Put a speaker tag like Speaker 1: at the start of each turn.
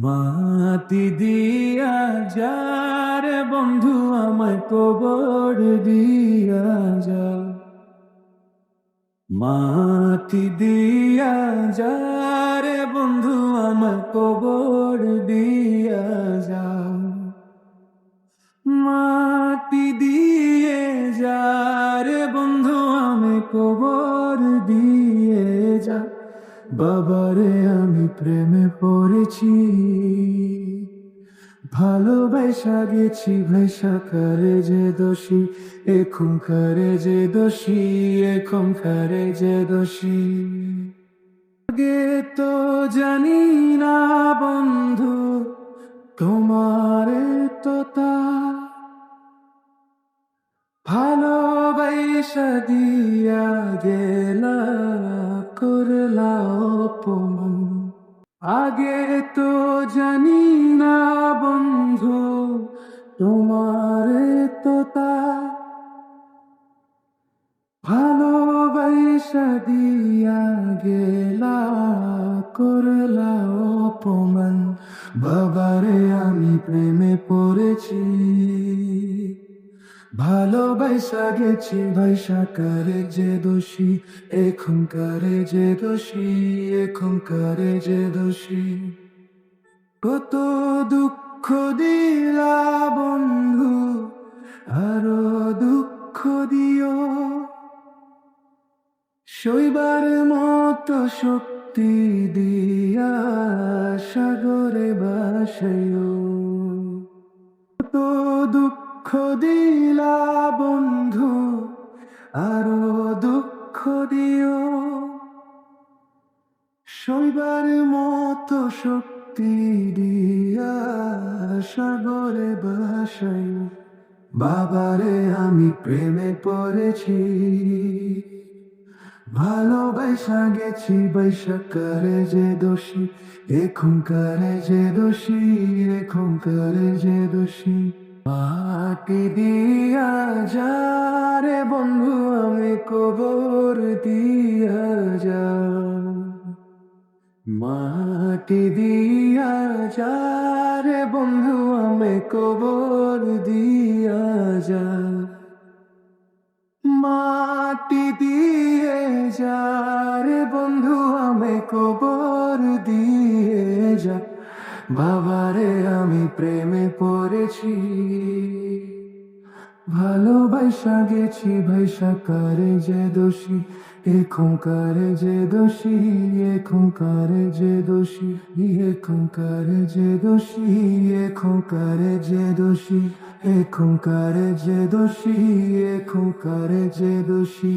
Speaker 1: মাটি দিয়া যারে বন্ধু আমায় কবর দিয়া যা। মাটি দিয়া যারে বন্ধু আমায় কবর দিয়া যা। মাটি দিয়ে যারে বন্ধু আমায় কবর দিয়ে যা। বাবারে আমি প্রেমে পড়েছি, ভালোবাসা গেছি ভাষা করে যে দোষী, এখন করে যে দোষী, এখন করে যে দোষী। আগে তো জানি না বন্ধু তোমার তো তা, ভালোবাসা দিয়া গেলা করলা অপমান। আগে তো জানি না বন্ধু তোমার তো তা, ভালোবাসা দিয়া গেলা করলা অপমান। বাবারে আমি প্রেমে পড়েছি, ভালোবাসা গেছি ভাষা করে যে দোষী, এখন করে যে দোষী, এখন করে যে দোষী। কত দুঃখ দিলা বন্ধু, আরো দুঃখ দিও, সইবার মতো শক্তি দিয়া সাগরে ভাসাইও। কত দুঃখ দিলা বন্ধু, আরো দুঃখ দিও, সইবার মতো শক্তি দিয়া সাগরে ভাসাইও। বাবারে আমি প্রেমে পড়েছি, ভালোবাসা গেছি বাইসা করে যে দোষী, এখন করে যে দোষী, এখন করে যে দোষী। মাটি দিয়া যারে বন্ধু আমি কবর দিয়া যা। মাটি দিয়া যারে বন্ধু আমি কবর দিয়া যা। মাটি দিয়ে যারে বন্ধু আমি কবর দিয়ে যা। বাবারে আমি প্রেমে পড়েছি, ভালোবাসা গেছি ভাষা করে যে দোষী, এখন করে যে দোষী, এখন করে যে দোষী, এখন করে যে দোষী, এখন করে যে দোষী, এখন করে যে দোষী, এখন করে যে দোষী।